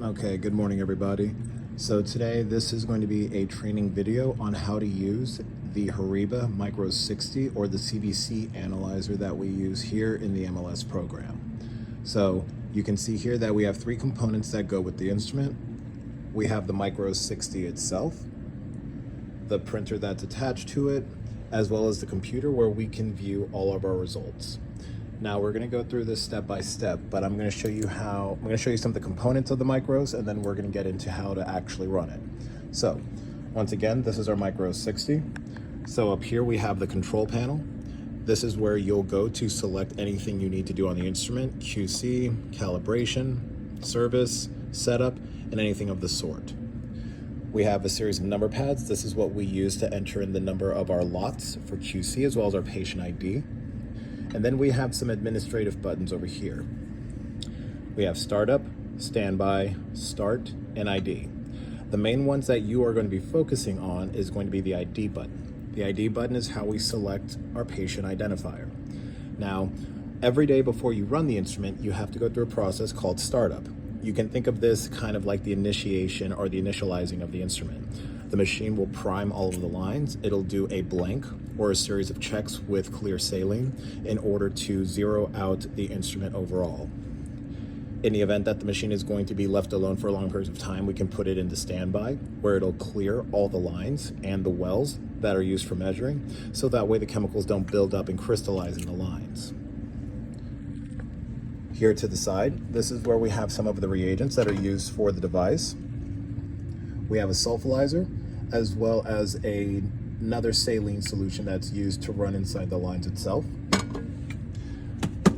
Okay, good morning everybody. So today this is going to be a training video on how to use the Horiba Micro 60 or the CBC analyzer that we use here in the MLS program. So you can see here that we have three components that go with the instrument. We have the Micro 60 itself, the printer that's attached to it, as well as the computer where we can view all of our results. Now we're going to go through this step by step, but I'm going to show you some of the components of the micros, and then we're going to get into how to actually run it. So once again, this is our Micro 60. So up here we have the control panel. This is where you'll go to select anything you need to do on the instrument: QC, calibration, service, setup, and anything of the sort. We have a series of number pads. This is what we use to enter in the number of our lots for QC, as well as our patient ID. And then we have some administrative buttons over here. We have startup, standby, start, and ID. The main ones that you are going to be focusing on is going to be the ID button. The ID button is how we select our patient identifier. Now, every day before you run the instrument, you have to go through a process called startup. You can think of this kind of like the initiation or the initializing of the instrument. The machine will prime all of the lines. It'll do a blank or a series of checks with clear saline in order to zero out the instrument overall. In the event that the machine is going to be left alone for a long period of time, we can put it into standby, where it'll clear all the lines and the wells that are used for measuring, so that way the chemicals don't build up and crystallize in the lines. Here to the side, this is where we have some of the reagents that are used for the device. We have a sulfalizer, as well as another saline solution that's used to run inside the lines itself.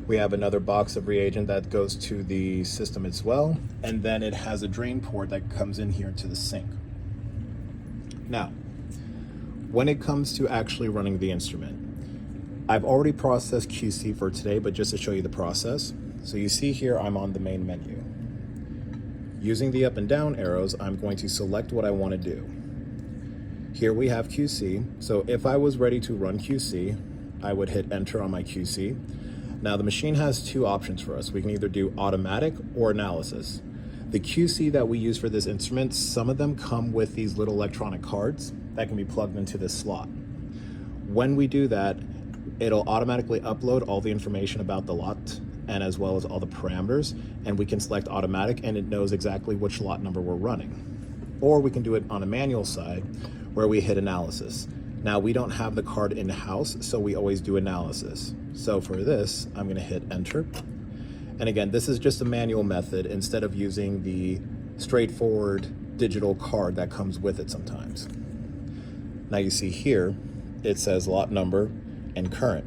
We have another box of reagent that goes to the system as well, and then it has a drain port that comes in here to the sink. Now, when it comes to actually running the instrument, I've already processed QC for today, but just to show you the process. So you see here, I'm on the main menu. Using the up and down arrows, I'm going to select what I want to do. Here we have QC. So if I was ready to run QC, I would hit enter on my QC. Now the machine has two options for us. We can either do automatic or analysis. The QC that we use for this instrument, some of them come with these little electronic cards that can be plugged into this slot. When we do that, it'll automatically upload all the information about the lot and as well as all the parameters, and we can select automatic and it knows exactly which lot number we're running. Or we can do it on a manual side where we hit analysis. Now we don't have the card in-house, so we always do analysis. So for this, I'm gonna hit enter. And again, this is just a manual method instead of using the straightforward digital card that comes with it sometimes. Now you see here, it says lot number and current.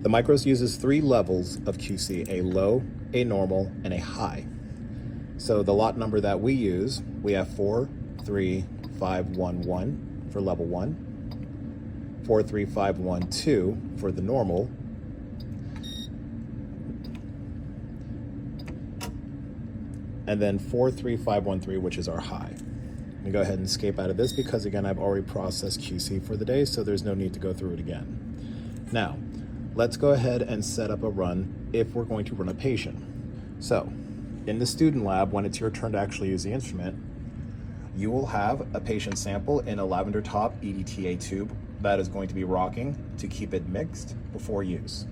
The Micros uses three levels of QC: a low, a normal, and a high. So the lot number that we use, we have 43511 for level 1, 43512 for the normal, and then 43513, which is our high. Let me go ahead and escape out of this because again, I've already processed QC for the day, so there's no need to go through it again. Now, let's go ahead and set up a run if we're going to run a patient. So, in the student lab, when it's your turn to actually use the instrument, you will have a patient sample in a lavender top EDTA tube that is going to be rocking to keep it mixed before use.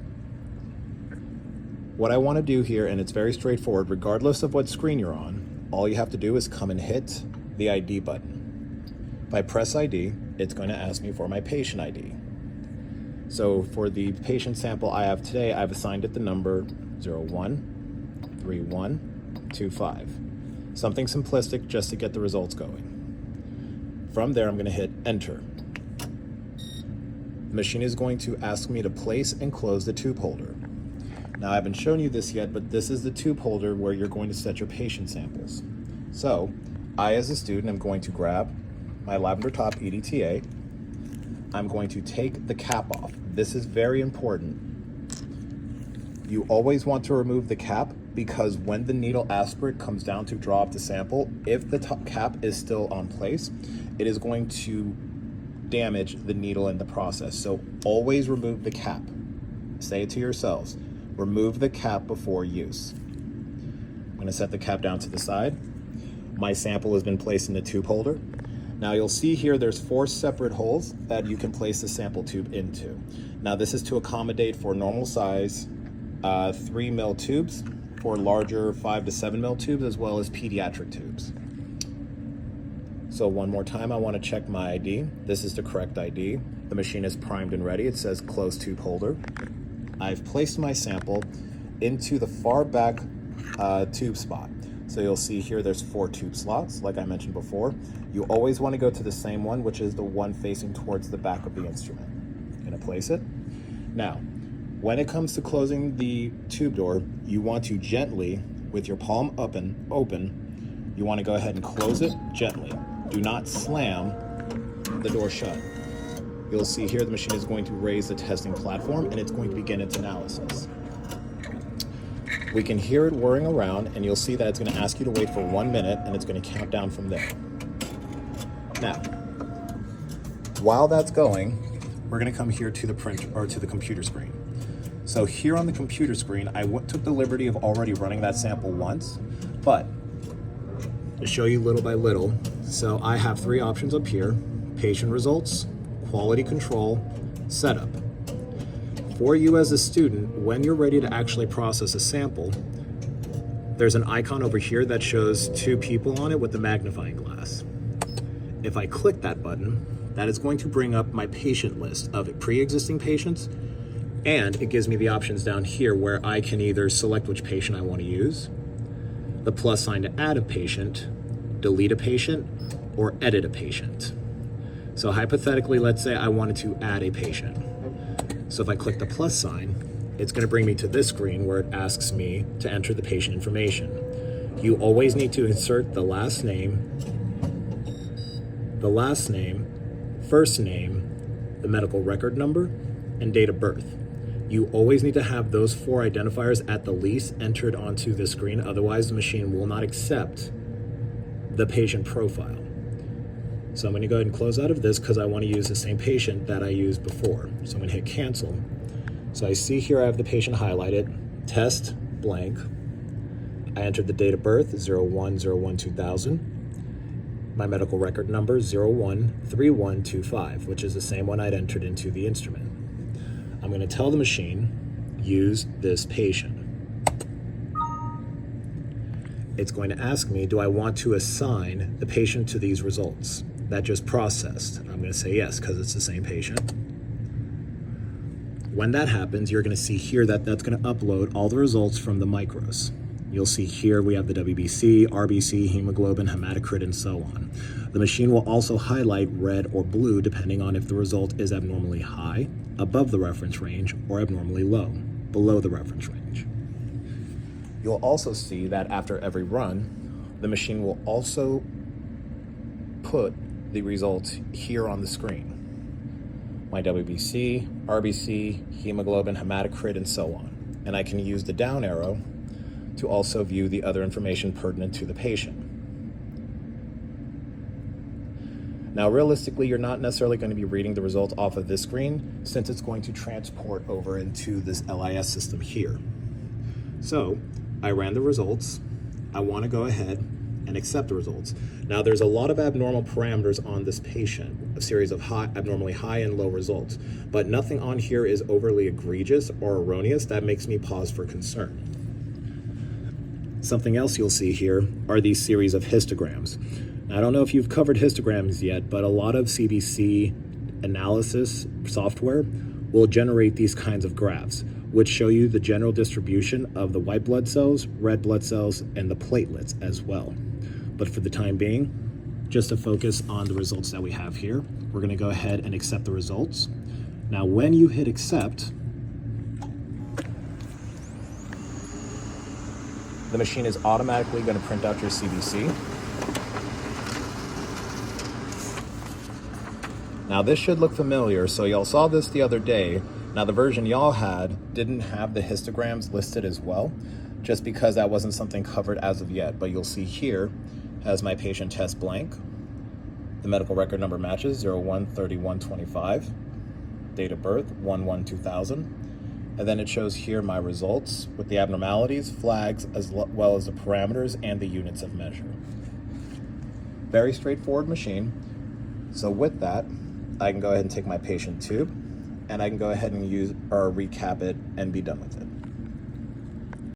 What I want to do here, and it's very straightforward, regardless of what screen you're on, all you have to do is come and hit the ID button. If I press ID, it's going to ask me for my patient ID. So for the patient sample I have today, I've assigned it the number 013125. Something simplistic just to get the results going. From there, I'm going to hit enter. The machine is going to ask me to place and close the tube holder. Now, I haven't shown you this yet, but this is the tube holder where you're going to set your patient samples. So I, as a student, am going to grab my lavender top EDTA. I'm going to take the cap off. This is very important. You always want to remove the cap because when the needle aspirate comes down to draw up the sample, if the top cap is still on place, it is going to damage the needle in the process. So always remove the cap. Say it to yourselves. Remove the cap before use. I'm going to set the cap down to the side. My sample has been placed in the tube holder. Now you'll see here there's 4 separate holes that you can place the sample tube into. Now this is to accommodate for normal size 3 mil tubes, for larger 5 to 7 mil tubes, as well as pediatric tubes. So one more time, I want to check my ID. This is the correct ID. The machine is primed and ready. It says closed tube holder. I've placed my sample into the far back tube spot. So you'll see here there's 4 tube slots, like I mentioned before. You always want to go to the same one, which is the one facing towards the back of the instrument. I'm gonna place it. Now, when it comes to closing the tube door, you want to gently, with your palm open, you want to go ahead and close it gently. Do not slam the door shut. You'll see here the machine is going to raise the testing platform and it's going to begin its analysis. We can hear it whirring around, and you'll see that it's going to ask you to wait for 1 minute, and it's going to count down from there. Now, while that's going, we're going to come here to the print or to the computer screen. So here on the computer screen, I took the liberty of already running that sample once, but to show you little by little, so I have 3 options up here: patient results, quality control, setup. For you as a student, when you're ready to actually process a sample, there's an icon over here that shows 2 people on it with the magnifying glass. If I click that button, that is going to bring up my patient list of pre-existing patients, and it gives me the options down here where I can either select which patient I want to use, the plus sign to add a patient, delete a patient, or edit a patient. So hypothetically, let's say I wanted to add a patient. So if I click the plus sign, it's going to bring me to this screen where it asks me to enter the patient information. You always need to insert the last name, first name, the medical record number, and date of birth. You always need to have those 4 identifiers at the least entered onto the screen, otherwise the machine will not accept the patient profile. So I'm going to go ahead and close out of this because I want to use the same patient that I used before. So I'm going to hit cancel. So I see here I have the patient highlighted, test blank. I entered the date of birth 01/01/2000. My medical record number 013125, which is the same one I'd entered into the instrument. I'm going to tell the machine, use this patient. It's going to ask me, do I want to assign the patient to these results that just processed? I'm going to say yes, because it's the same patient. When that happens, you're going to see here that that's going to upload all the results from the micros. You'll see here we have the WBC, RBC, hemoglobin, hematocrit, and so on. The machine will also highlight red or blue depending on if the result is abnormally high, above the reference range, or abnormally low, below the reference range. You'll also see that after every run, the machine will also put the results here on the screen. My WBC, RBC, hemoglobin, hematocrit, and so on. And I can use the down arrow to also view the other information pertinent to the patient. Now, realistically, you're not necessarily going to be reading the results off of this screen since it's going to transport over into this LIS system here. So I ran the results. I want to go ahead and accept the results. Now, there's a lot of abnormal parameters on this patient, a series of abnormally high and low results, but nothing on here is overly egregious or erroneous that makes me pause for concern. Something else you'll see here are these series of histograms. Now, I don't know if you've covered histograms yet, but a lot of CBC analysis software will generate these kinds of graphs, which show you the general distribution of the white blood cells, red blood cells, and the platelets as well. But for the time being, just to focus on the results that we have here, we're going to go ahead and accept the results. Now, when you hit accept, the machine is automatically going to print out your CBC. Now, this should look familiar, so y'all saw this the other day. Now, the version y'all had didn't have the histograms listed as well, just because that wasn't something covered as of yet. But you'll see here has my patient test blank. The medical record number matches 01/31/25. Date of birth 1/1/2000. And then it shows here my results with the abnormalities, flags, as well as the parameters and the units of measure. Very straightforward machine. So with that, I can go ahead and take my patient tube and I can go ahead and use or recap it and be done with it.